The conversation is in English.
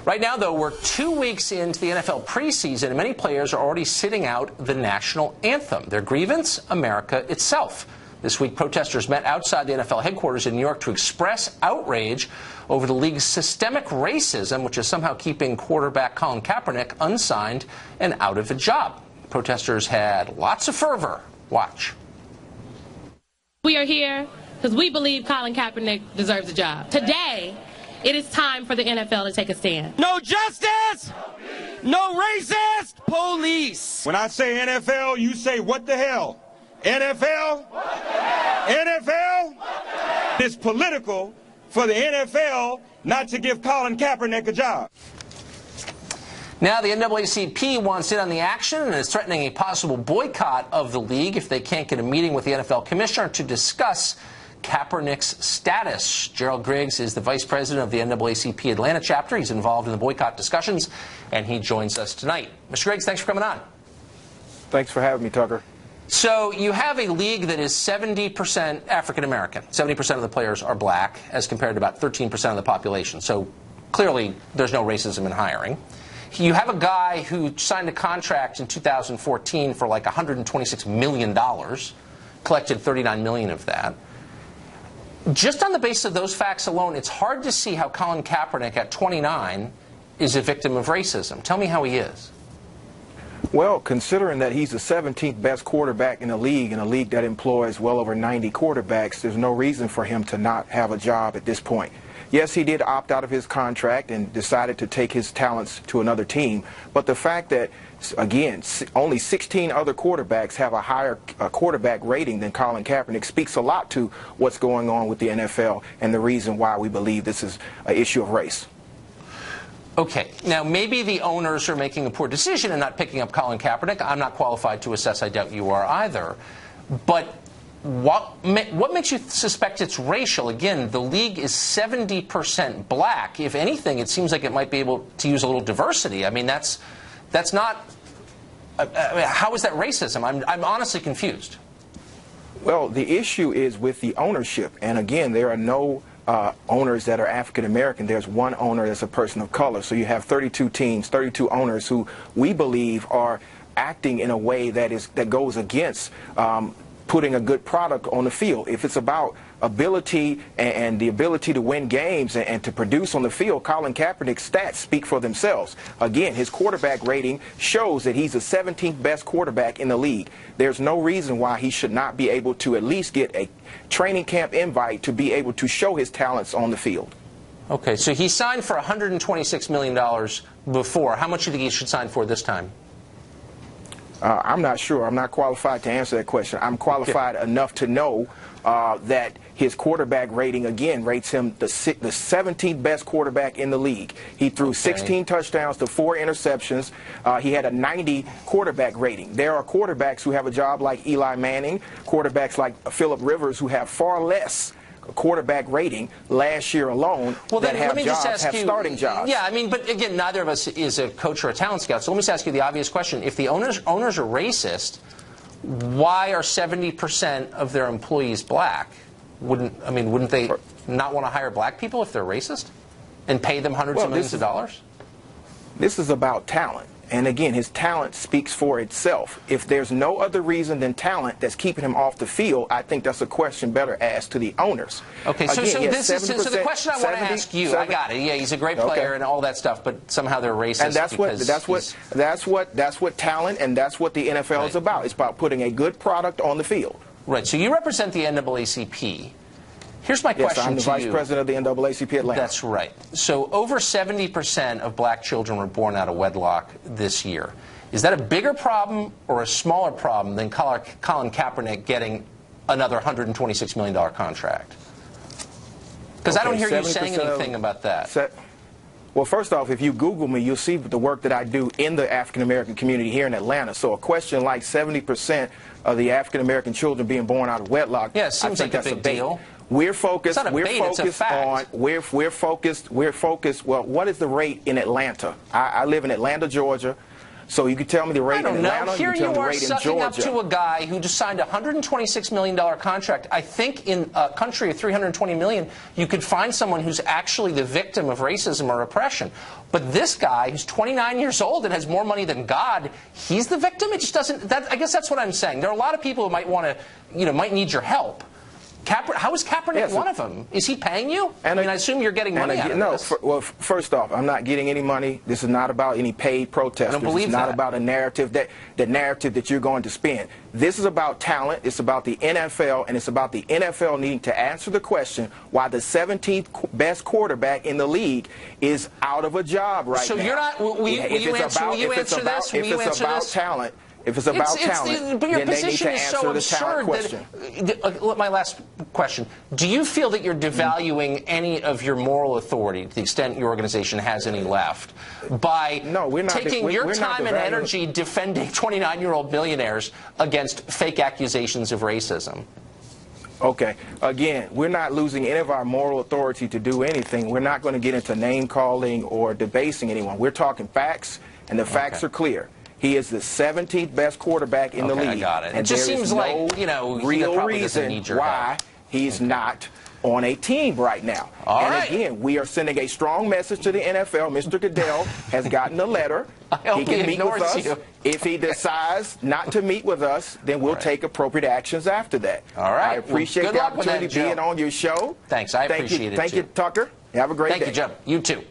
Right now, though, we're 2 weeks into the NFL preseason, and many players are already sitting out the national anthem. Their grievance, America itself. This week, protesters met outside the NFL headquarters in New York to express outrage over the league's systemic racism, which is somehow keeping quarterback Colin Kaepernick unsigned and out of a job. Protesters had lots of fervor. Watch. We are here because we believe Colin Kaepernick deserves a job. Today, it is time for the NFL to take a stand. No justice, no racist police. When I say NFL, you say what the hell? NFL? What the hell? NFL? What the hell? It's political for the NFL not to give Colin Kaepernick a job. Now, the NAACP wants in on the action and is threatening a possible boycott of the league if they can't get a meeting with the NFL commissioner to discuss Kaepernick's status. Gerald Griggs is the vice president of the NAACP Atlanta chapter. He's involved in the boycott discussions, and he joins us tonight. Mr. Griggs, thanks for coming on. Thanks for having me, Tucker. So you have a league that is 70% African-American. 70% of the players are black, as compared to about 13% of the population. So clearly there's no racism in hiring. You have a guy who signed a contract in 2014 for like $126 million, collected $39 million of that. Just on the basis of those facts alone, it's hard to see how Colin Kaepernick at 29 is a victim of racism. Tell me how he is. Well, considering that he's the 17th best quarterback in the league, in a league that employs well over 90 quarterbacks, there's no reason for him to not have a job at this point. Yes, he did opt out of his contract and decided to take his talents to another team, but the fact that, again, only 16 other quarterbacks have a higher quarterback rating than Colin Kaepernick speaks a lot to what's going on with the NFL and the reason why we believe this is an issue of race. Okay, now maybe the owners are making a poor decision and not picking up Colin Kaepernick. I'm not qualified to assess. I doubt you are either. But what makes you suspect it's racial? Again, the league is 70% black. If anything, it seems like it might be able to use a little diversity. I mean, that's not. How is that racism? I'm honestly confused. Well, the issue is with the ownership, and again, there are no owners that are African American. There's one owner that's a person of color. So you have 32 teams, 32 owners who we believe are acting in a way that goes against putting a good product on the field. If it's about ability and the ability to win games and to produce on the field, Colin Kaepernick's stats speak for themselves. Again, his quarterback rating shows that he's the 17th best quarterback in the league. There's no reason why he should not be able to at least get a training camp invite to be able to show his talents on the field. Okay, so he signed for $126 million before. How much do you think he should sign for this time? I'm not sure. I'm not qualified to answer that question. I'm qualified enough to know that his quarterback rating, again, rates him the 17th best quarterback in the league. He threw 16 touchdowns to 4 interceptions. He had a 90 quarterback rating. There are quarterbacks who have a job like Eli Manning, quarterbacks like Phillip Rivers who have far less quarterback rating last year alone that have jobs, have starting jobs. Yeah, I mean, but again, neither of us is a coach or a talent scout, so let me just ask you the obvious question. If the owners are racist, why are 70% of their employees black? Wouldn't they not want to hire black people if they're racist and pay them hundreds of millions of dollars? This is about talent. And again, his talent speaks for itself. If there's no other reason than talent that's keeping him off the field, I think that's a question better asked to the owners. Okay, so the question I want to ask you, I got it. Yeah, he's a great player and all that stuff, but somehow they're racist. And that's what talent and that's what the NFL is about. It's about putting a good product on the field. Right. So you represent the NAACP. Here's my question to you. I'm the vice president of the NAACP Atlanta. That's right. So over 70% of black children were born out of wedlock this year. Is that a bigger problem or a smaller problem than Colin Kaepernick getting another $126 million contract? Because I don't hear you saying anything about that. Well, first off, if you Google me, you'll see the work that I do in the African-American community here in Atlanta. So a question like 70% of the African-American children being born out of wedlock, yeah, it seems like a big deal. We're focused. It's not a bait, it's a fact. We're focused. Well, what is the rate in Atlanta? I live in Atlanta, Georgia. So you can tell me the rate I don't in know. Atlanta, Here you can tell you me the are rate in sucking up Georgia. to a guy who just signed a $126 million contract. I think in a country of 320 million, you could find someone who's actually the victim of racism or oppression. But this guy, who's 29 years old and has more money than God, he's the victim? It just doesn't. I guess that's what I'm saying. There are a lot of people who might want to, might need your help. How is Kaepernick one of them? Is he paying you? I assume you're getting money out of this. Well, first off, I'm not getting any money. This is not about any paid protesters. I don't believe It's not that. about a narrative that you're going to spin. This is about talent. It's about the NFL, and it's about the NFL needing to answer the question why the 17th best quarterback in the league is out of a job right now. So you're not. Will you answer this? If it's about talent. If it's about talent, but your then they need position to is answer so the talent absurd question. my last question. Do you feel that you're devaluing any of your moral authority, to the extent your organization has any left, by taking your time and energy defending 29-year-old millionaires against fake accusations of racism? Okay. Again, we're not losing any of our moral authority to do anything. We're not going to get into name-calling or debasing anyone. We're talking facts, and the facts are clear. He is the 17th best quarterback in the league. I got it. And It just seems like, real reason why he's not on a team right now. Again, we are sending a strong message to the NFL. Mr. Goodell has gotten a letter. He can meet with us. If he decides not to meet with us, then we'll take appropriate actions after that. All right. I appreciate the opportunity of being on your show. Thanks. I appreciate it, Thank you, Tucker. Have a great day. Thank you, Jim. You too.